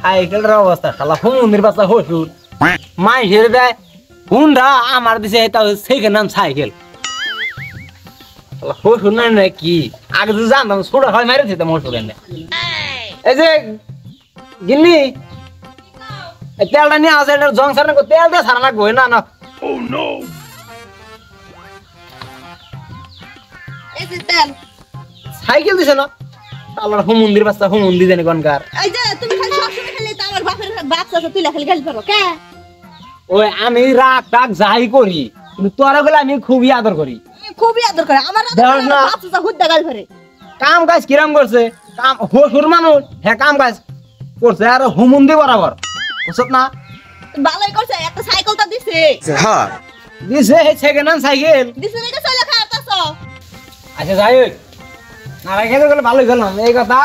সাইকেলের অবস্থা শালা হুমুন্দির বাচ্চা হসুর মাই হেরে দেয় হুন্ডা আমার দিছে এটা সেকেন্ড নাম সাইকেল হসুর নাই না কি আগে তো জানতাম ছোটা হয় মারে দিতাম হসুর এনে এই যে গিন্নি তেলটা নিয়ে আসে এটা জং সারা তেল দিয়ে সারা লাগবো না না সাইকেল দিছে না আল্লাহর হুমুন্দির বাচ্চা হুমুন্দি জানি কোনকার এই যে তুমি খালি সবসময় খালি তো আমার বাপের বাচ্চা আছে তুই খালি গালি পারো কে ওই আমি রাগ টাক যাই করি কিন্তু তোরা গুলো আমি খুবই আদর করি খুবই আদর করে আমার বাচ্চা হুদ্দা গাল ভরে কাম কাজ কিরাম করছে কাম হসুর মানুষ হ্যাঁ কাম কাজ করছে আর হুমুন্দি বরাবর বুঝছ না ভালোই করছে একটা সাইকেলটা দিছে হ্যাঁ দিছে সেকেন্ড হ্যান্ড সাইকেল দিছে নাকি চলে খাওয়াতাছো আচ্ছা যাই হোক নারাই খেতে গেলে ভালোই গেলাম এই কথা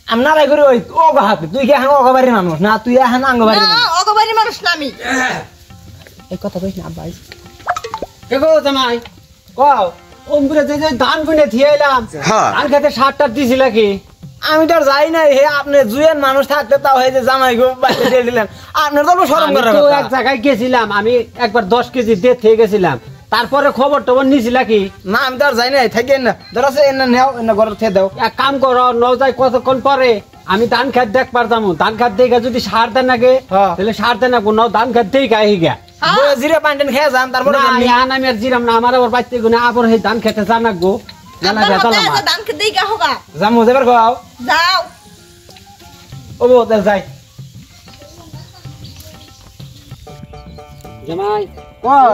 আমি নারাই করি ওই ও হাতে তুই কি এখন অগবাড়ির মানুষ না তুই এখন আঙ্গবাড়ির মানুষ অগবাড়ির মানুষ না আমি এই কথা কইস না ভাই কে গো জামাই কও ওমপুরে যে ধান বুনে থিয়ে এলাম ধান খেতে সারটা দিছিল কি আমি তো যাই নাই হে আপনি জুয়েন মানুষ থাকতে তাও এই যে জামাই গো বাইরে দিয়ে দিলেন আপনার তো শরম করার কথা এক জায়গায় গেছিলাম আমি একবার 10 কেজি দিয়ে থেকে গেছিলাম তারপরে খবর টবর নিছিলা কি না আমি তো আর যাই নাই থাকেন না ধরছে এনে নেও এনে ঘরে থেকে দাও এক কাম করো ন যাই কতক্ষণ পরে আমি ধান খেত দেখ পারতাম ধান খেত দেখে যদি সার দেন আগে তাহলে সার দেন না কোনো ধান খেত দেখে আই গা জিরা পান্ডেন খেয়ে যান তারপরে আমি আমি আর জিরাম না আমার আবার বাচ্চা গুনে আবার এই ধান খেতে জানা গো জানা বেতাল আমার ধান খেতে দেখে হোগা জামু যাবার খাও যাও ও বউ তাহলে যাই জামাই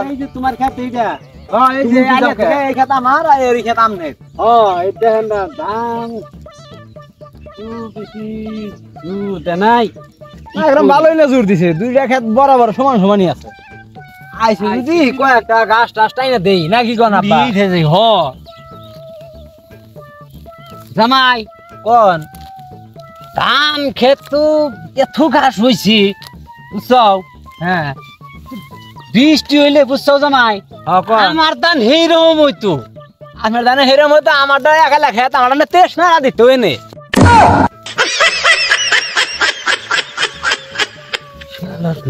এই যে তোমার খেত এইটা এই যে এই খেত আমার আর এই খেত আমনে এই দেখেন না ধান নাই একদম ভালোই না জোর দিছে দুইটা খেত বরাবর সমান সমানই আছে আইছে যদি কয়েকটা গাছ টাছ টাইনা দেই নাকি কোন আব্বা হ জামাই কোন ধান ক্ষেত তো এত ঘাস হয়েছি বুঝছো হ্যাঁ বৃষ্টি হইলে বুঝছো জামাই আমার ধান সেইরকম হইতো আমার দানে হেরম হইতো আমার দা একালা খেত আমার দানে তেজ না দিত এনে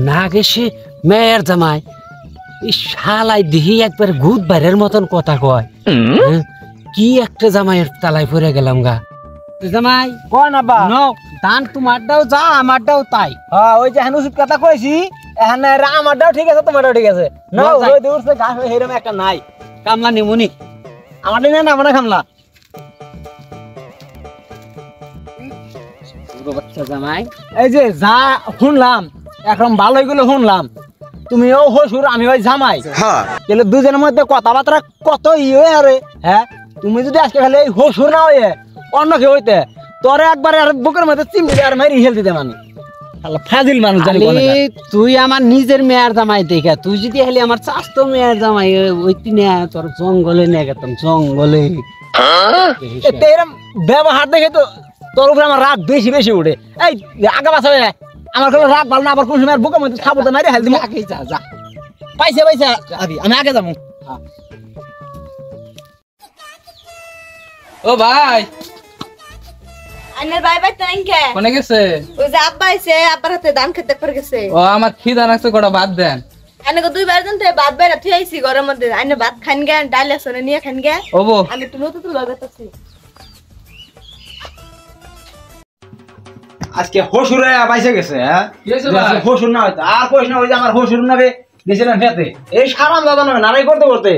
না গেছে মেয়ের জামাই এই শালাই দিহি একবার গুদ বাইরের মতন কথা কয় কি একটা জামাইয়ের তালাই পড়ে গেলাম গা জামাই কোন আব্বা নো ধান তোমারটাও যা আমারটাও তাই ওই যে হানুসুত কথা কইছি এখানে আমারটাও ঠিক আছে তোমারটাও ঠিক আছে না ওই দূরছে গাছ হেরম একটা নাই কামলা নিমুনি আমারটা না আমরা খামলা বাচ্চা জামাই এই যে যা শুনলাম এখন ভালোই গুলো শুনলাম তুমিও হসুর আমি ওই জামাই তাহলে দুজনের মধ্যে কথাবার্তা কত ইয়ে আরে হ্যাঁ তুমি যদি আজকে খালি এই হসুর না হয়ে অন্য কেউ হইতে তোরে একবারে আর বুকের মধ্যে চিমড়ি আর মারি হেল দিতে মানুষ ফাজিল মানুষ জানি তুই আমার নিজের মেয়ের জামাই দেখা তুই যদি হলে আমার চাস্তো মেয়ের জামাই ওইটি নে তোর জঙ্গলে নিয়ে গেতাম জঙ্গলে এরম ব্যবহার দেখে তো তোর উপরে আমার রাগ বেশি বেশি উঠে এই আগা বাসা আমার কোনো রাগ ভালো না আবার কোন সময় বুকের মধ্যে খাবো তো মারি হেল দিবি আগে যা যা পাইছে পাইছে আমি আগে যাবো ও ভাই আইনের ভাই ভাই তাই কে কোনে গেছে ওই যে আব্বা আইছে আব্বার হাতে ধান খেতে পড়ে গেছে ও আমার খিদা লাগছে কটা ভাত দেন আইনে গো দুইবার জানতে ভাত বাইরে থুই আইছি ঘরের মধ্যে আইনে ভাত খান গে ডাল আছে নিয়ে খান গে ও বো আমি একটু নতুন লাগাতেছি আজকে হসুরে বাইসে গেছে হ্যাঁ কি হইছে ভাই? হসুর না হইতো আর কইস না ওই যে আমার হসুর নাবে গেছিলাম খেতে এই সারাম দাদা নামে নারাই করতে করতে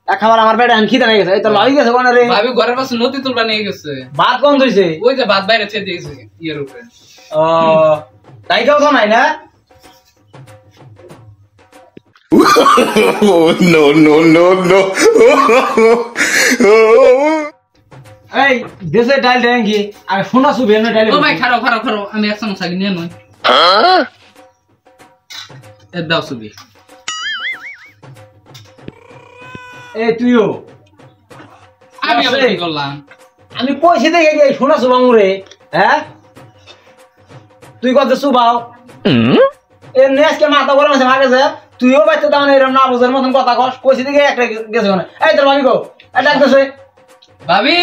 এক খাবার আমার পেটে খিদে নিয়ে গেছে এই তো লাগি গেছে কোন রে ভাবি ঘরের পাশে নদী তুলবা নিয়ে গেছে ভাত কোন হইছে ওই যে ভাত বাইরে ছেড়ে দিয়েছে ইয়ের উপরে ও তাই কেউ তো নাই না no, no, no, no. এই দেশে ডাল দেন কি আর সোনা সুবে না ডাল ও ভাই খারো খারো খারো আমি এক চামচ আগে নিয়ে নই এর দাও সুবি এই তুইও আমি আবার কি করলাম আমি কইছি দেখে যে সোনা সুবামু রে হ্যাঁ তুই কত সুবাও এ নেসকে মাথা গরম আছে ভাগে যা তুইও বাইতে দাও না এরকম না বুঝার মতন কথা কস কইছি দেখে একটা গেছে না এই তোর ভাবি গো এটা ডাকতেছে ভাবি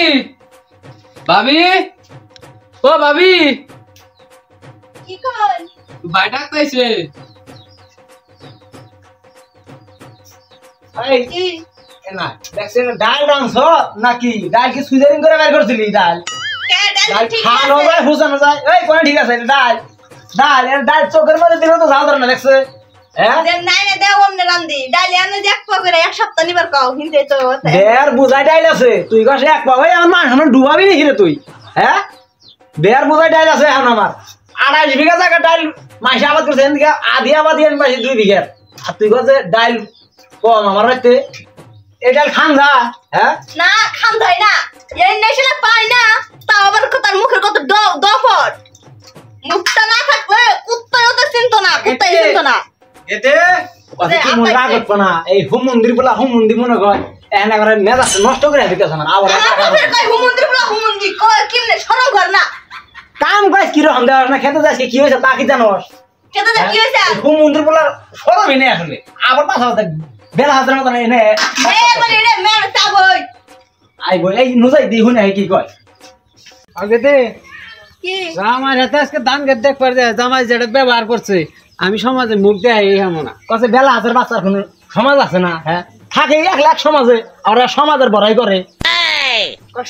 ভাবি ও ভাবি কি কই ভাই ডাকতেছে এই কি না দেখছেন ডাল রাংছ নাকি ডাল কি সুইজারিং করে বের করছিলি ডাল কে ডাল ডাল ঠিক খানো আছে যায় ফুসানো যায় এই কোন ঠিক আছে ডাল ডাল এর ডাল চোখের মধ্যে দিলে তো যাও ধরে না দেখছে হ্যাঁ যে নাই না দেও অমনে রান্দি ডাল এনে যে এক পা করে এক সপ্তাহ নিবার কও হিন্দে তো বের বুঝাই ডাইল আছে তুই কস এক পাবে আমার মান আমার ডুবাবি নাকি রে তুই হ্যাঁ বের বুঝাই ডাইল আছে এখন আমার 28 বিঘা জায়গা ডাইল মাসে আবাদ করছে এদিকে আধি আবাদি আমি মাসে 2 বিঘা আর তুই কস ডাইল কম আমার রাখতে এই ডাল খান যা হ্যাঁ না খান যায় না এই নেশলা পাই না তাও আবার তার মুখের কত দফট মুখটা না থাকলে কুত্তাও তো চিনতো না কুত্তাই চিনতো না এতে কথা কি মন রাগত না এই হোম মন্দির বলা হোম মন্দির মনে কয় এখানে করে মেজাজ নষ্ট করে দিতেছ না আবার আমার কই হুমন্দির বলা হুমন্দি কই কিমনে শরম কর না কাম গাছ কি রকম দেওয়ার না খেতে যাস কি হয়েছে তা কি জানোস কেতে যা কি হইছে হোম মন্দির বলার সরমই নেই আসলে আবার পাশা হতে বেলা হাজার মতন এনে এ বলে রে মেরে চাবই আইব এই নুজাই দি হুনে কি কয় আগে দে কি আমার হাতে আজকে ধান গেট দেখ পারে জামাই যেটা ব্যবহার করছে আমি সমাজে মুখ দেয় এই এমন না কসে বেলা হাজার বাচ্চার কোনো সমাজ আছে না হ্যাঁ থাকে 1 লাখ সমাজে আর ওরা সমাজের বড়াই করে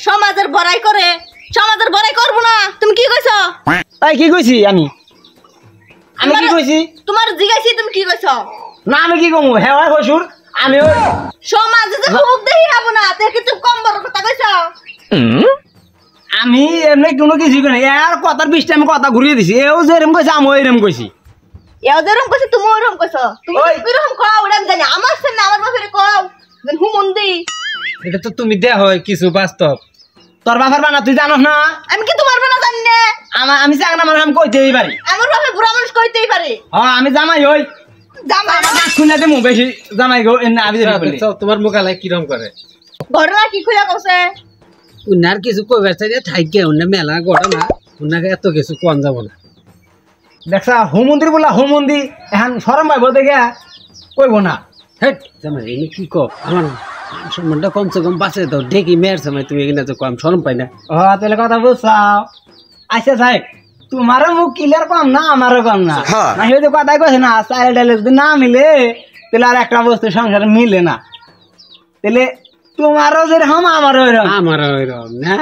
সমাজের বড়াই করে সমাজের বড়াই করব না তুমি কি কইছো তাই কি কইছি আমি আমি কি কইছি তোমার জিগাইছি তুমি কি কইছো না আমি কি কমু হ্যাঁ হয় হসুর আমি ওই সমাজে যে খুব দেই হব না তে কি তুমি কম বড় কথা কইছো আমি এমনি কোনো কিছু করি আর কথার 20টা আমি কথা ঘুরিয়ে দিছি এও যে এরম কইছে আমি এরম কইছি এও যেরকম কইছো তুমি ওরকম কইছো তুমি ওই। কিরকম কও ওটা আমি জানি আমার সামনে আমার বাপের কও যেন হুমন্দি এটা তো তুমি দেয়া হয় কিছু বাস্তব তোর বাবার বানা তুই জানোস না আমি কি তোমার বানা জানি না আমি চাক না মানে আমি কইতেই পারি আমার বাপে বুড়া মানুষ কইতেই পারে হ্যাঁ আমি জামাই হই জামা শুনে দেবো বেশি জামাই গো এনে আমি যাবি বলি তোমার মোকালাই কিরম করে ঘটনা কি খুলে কইছে উনার কিছু কইবার চাই থাইকে উন্না মেলা ঘটনা উনাকে এত কিছু কোন যাব না দেখছা হোম মন্দির বলা হোম মন্দির এখন শরম পাইব দেখে কইব না হেট জামাই এনে কি কো আমার সম্মানটা কমসে কম বাঁচে দাও ঢেকি মেয়ের সময় তুমি এখানে তো কম শরম পাই না ও তাহলে কথা বুঝছাও আচ্ছা সাহেব তোমারও মুখ ক্লিয়ার কম না আমারও কম না না হয়তো কথাই কইছে না চাইলে ডাইলে যদি না মিলে তাহলে আর একটা বস্তু সংসারে মিলে না তাহলে তোমারও যেরকম আমারও এরকম আমার ওইরকম না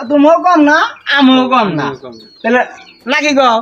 তুমিও কম না আমিও কম না কম না। তাহলে নাকি কও